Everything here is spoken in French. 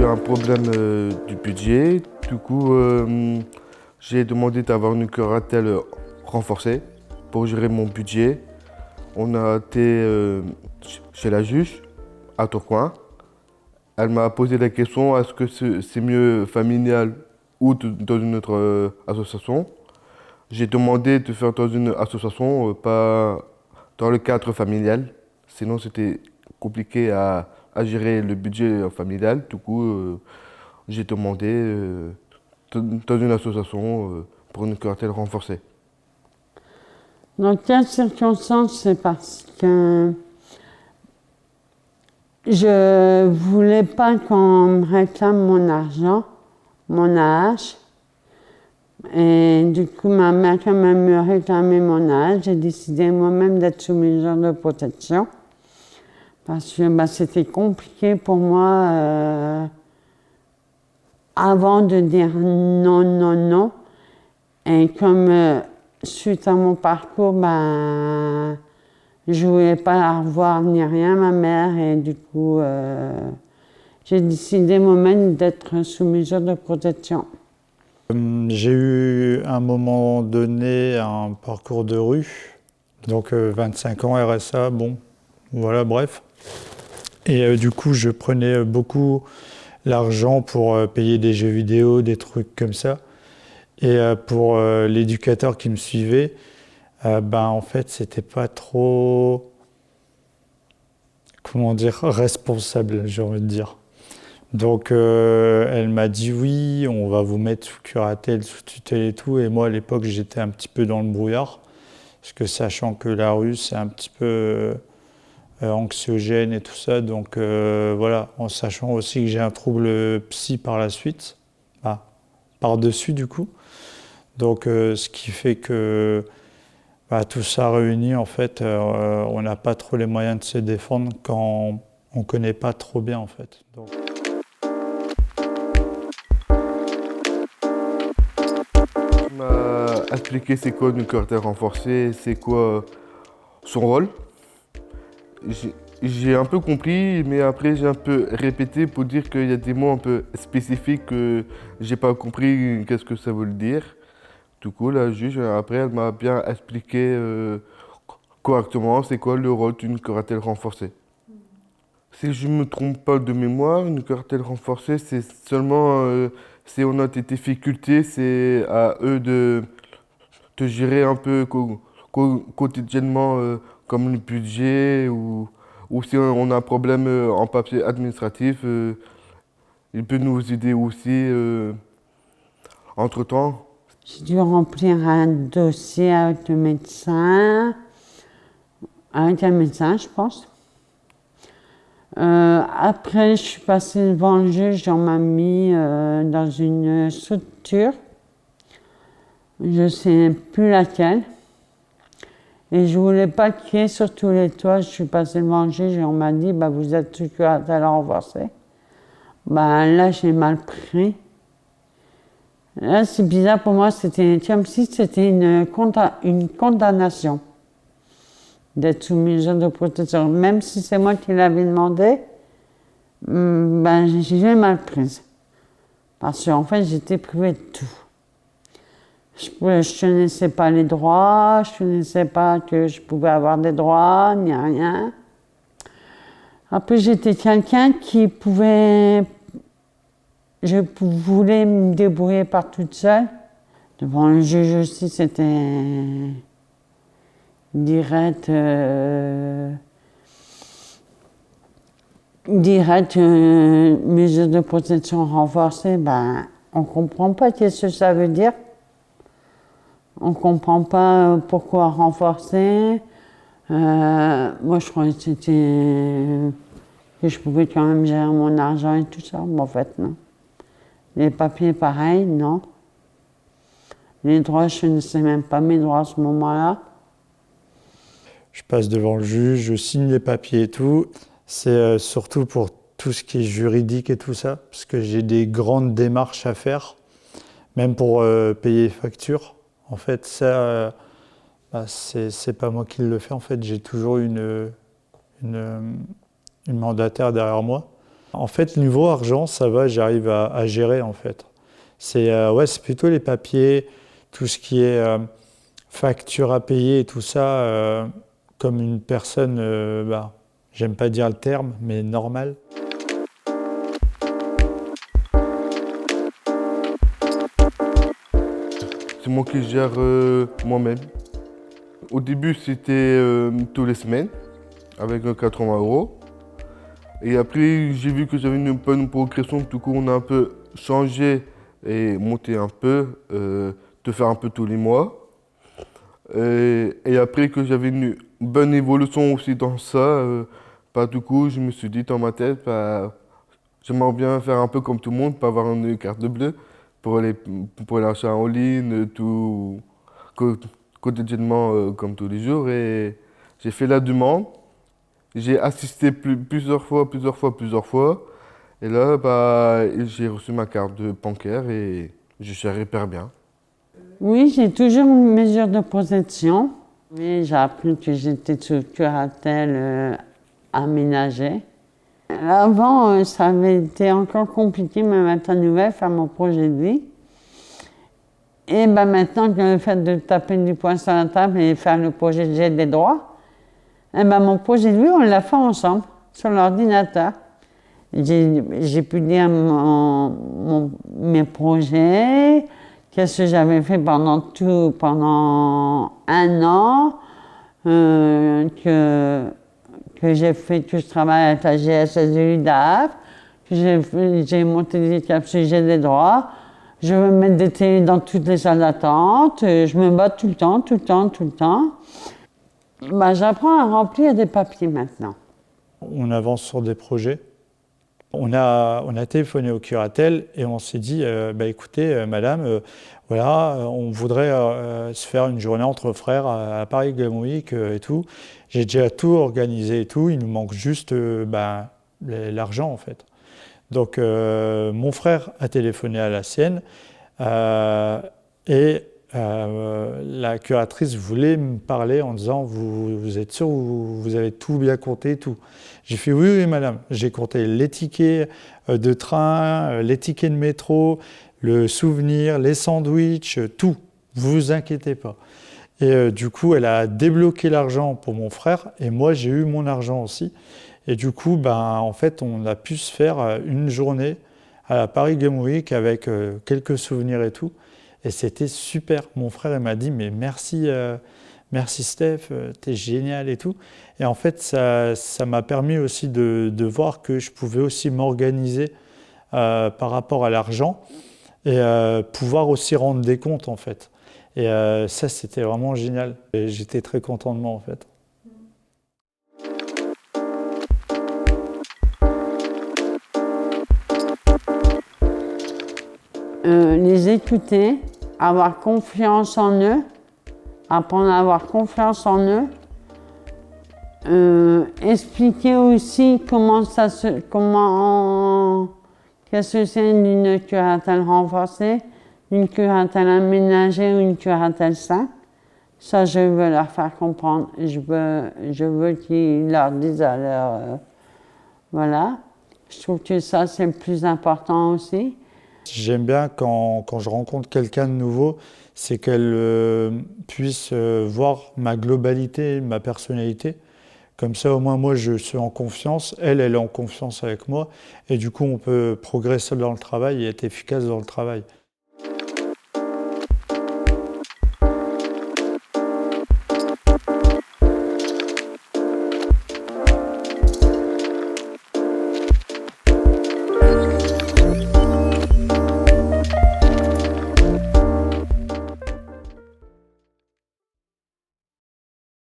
un problème du budget. Du coup, j'ai demandé d'avoir une curatelle renforcée pour gérer mon budget. On a été chez la juge à Tourcoing. Elle m'a posé la question, est-ce que c'est mieux familial ou dans une autre association? J'ai demandé de faire dans une association, pas dans le cadre familial. Sinon, c'était compliqué à gérer le budget familial. Du coup, j'ai demandé dans une association pour une curatelle renforcée. Dans quelles circonstances? C'est parce que je voulais pas qu'on me réclame mon argent, mon AH. Et du coup, ma mère, quand même me réclamait mon AH, j'ai décidé moi-même d'être sous mesure de protection. Parce que c'était compliqué pour moi avant de dire non, non, non. Et comme suite à mon parcours, je ne voulais pas la revoir ni rien, ma mère. Et du coup, j'ai décidé moi-même d'être sous mesure de protection. J'ai eu à un moment donné un parcours de rue, donc 25 ans RSA, bon, voilà, bref. Et du coup, je prenais beaucoup l'argent pour payer des jeux vidéo, des trucs comme ça. Et pour l'éducateur qui me suivait, en fait, c'était pas trop, comment dire, responsable, j'ai envie de dire. Donc elle m'a dit oui, on va vous mettre sous curatelle, sous tutelle et tout. Et moi à l'époque j'étais un petit peu dans le brouillard, parce que sachant que la rue c'est un petit peu anxiogène et tout ça. Donc voilà, en sachant aussi que j'ai un trouble psy par la suite, par-dessus du coup. Donc ce qui fait que tout ça réuni en fait, on n'a pas trop les moyens de se défendre quand on ne connaît pas trop bien en fait. Donc... Tu m'as expliqué c'est quoi une curatelle renforcée, c'est quoi son rôle. J'ai un peu compris, mais après j'ai un peu répété pour dire qu'il y a des mots un peu spécifiques que j'ai pas compris qu'est-ce que ça veut dire. Du coup, la juge, après, elle m'a bien expliqué correctement c'est quoi le rôle d'une curatelle renforcée. Si je me trompe pas de mémoire, une curatelle renforcée, c'est seulement si on a des difficultés, c'est à eux de gérer un peu quotidiennement comme le budget ou si on a un problème en papier administratif, il peut nous aider aussi entre-temps. J'ai dû remplir un dossier avec le médecin, avec un médecin, je pense. Après, je suis passée devant le juge, on m'a mis dans une structure, je ne sais plus laquelle. Et je ne voulais pas qu'il y ait sur tous les toits. Je suis passée devant le juge et on m'a dit vous êtes sous curatelle renforcée. Là, j'ai mal pris. Là, c'est bizarre pour moi, c'était comme si c'était une condamnation d'être sous mesure de protection. Même si c'est moi qui l'avais demandé, j'ai mal prise. Parce qu'en fait, j'étais privée de tout. Je ne connaissais pas les droits, je ne connaissais pas que je pouvais avoir des droits, ni rien. Après, j'étais quelqu'un qui pouvait... Je voulais me débrouiller par toute seule. Devant le juge aussi, c'était direct, mesure de protection renforcée. On ne comprend pas qu'est-ce que ça veut dire. On ne comprend pas pourquoi renforcer. Moi, je croyais que je pouvais quand même gérer mon argent et tout ça. Mais en fait, non. Les papiers, pareil, non. Les droits, je ne sais même pas mes droits à ce moment-là. Je passe devant le juge, je signe les papiers et tout. C'est surtout pour tout ce qui est juridique et tout ça, parce que j'ai des grandes démarches à faire, même pour payer les factures. En fait, ça, c'est pas moi qui le fais. En fait, j'ai toujours une mandataire derrière moi. En fait, niveau argent, ça va, j'arrive à gérer en fait. C'est plutôt les papiers, tout ce qui est facture à payer et tout ça, comme une personne, j'aime pas dire le terme, mais normale. C'est moi qui gère moi-même. Au début, c'était tous les semaines, avec 80 €. Et après, j'ai vu que j'avais une bonne progression. Du coup, on a un peu changé et monté un peu, de faire un peu tous les mois. Et après que j'avais une bonne évolution aussi dans ça, du coup, je me suis dit dans ma tête, j'aimerais bien faire un peu comme tout le monde, pas avoir une carte bleue pour l'achat en ligne, tout quotidiennement comme tous les jours. Et j'ai fait la demande. J'ai assisté plusieurs fois. Et là, j'ai reçu ma carte de bancaire et je gère hyper bien. Oui, j'ai toujours une mesure de protection. Oui, j'ai appris que j'étais sous curatelle aménagée. Avant, ça avait été encore compliqué, mais maintenant, nouvelle, faire mon projet de vie. Et maintenant que le fait de taper du poing sur la table et faire le projet de jet des droits, mon projet de vie, on l'a fait ensemble, sur l'ordinateur. J'ai pu dire mes projets, qu'est-ce que j'avais fait pendant un an, que j'ai fait, que je travaille avec la GSS de l'UDAF, que j'ai monté des capsules, j'ai des droits. Je veux mettre des télés dans toutes les salles d'attente. Je me bats tout le temps. J'apprends à remplir des papiers maintenant. On avance sur des projets. On a téléphoné au curatelle et on s'est dit, écoutez, madame, on voudrait se faire une journée entre frères à Paris Game Week et tout. J'ai déjà tout organisé et tout, il nous manque juste l'argent en fait. Donc mon frère a téléphoné à la sienne et la curatrice voulait me parler en disant vous êtes sûr, vous avez tout bien compté, tout. J'ai fait oui madame, j'ai compté les tickets de train, les tickets de métro, le souvenir, les sandwichs, tout, vous inquiétez pas. Et du coup elle a débloqué l'argent pour mon frère et moi j'ai eu mon argent aussi. Et du coup en fait on a pu se faire une journée à la Paris Game Week avec quelques souvenirs et tout. Et c'était super. Mon frère il m'a dit mais merci Steph, t'es génial et tout. Et en fait ça m'a permis aussi de voir que je pouvais aussi m'organiser par rapport à l'argent et pouvoir aussi rendre des comptes en fait. Et ça c'était vraiment génial. Et j'étais très content de moi en fait. Les écouter, avoir confiance en eux, apprendre à avoir confiance en eux, expliquer aussi qu'est-ce que c'est une curatelle renforcée, une curatelle aménagée ou une curatelle simple. Ça, je veux leur faire comprendre. Je veux qu'ils leur disent à leur... voilà. Je trouve que ça, c'est le plus important aussi. J'aime bien quand je rencontre quelqu'un de nouveau, c'est qu'elle puisse voir ma globalité, ma personnalité. Comme ça, au moins, moi, je suis en confiance, elle est en confiance avec moi. Et du coup, on peut progresser dans le travail et être efficace dans le travail.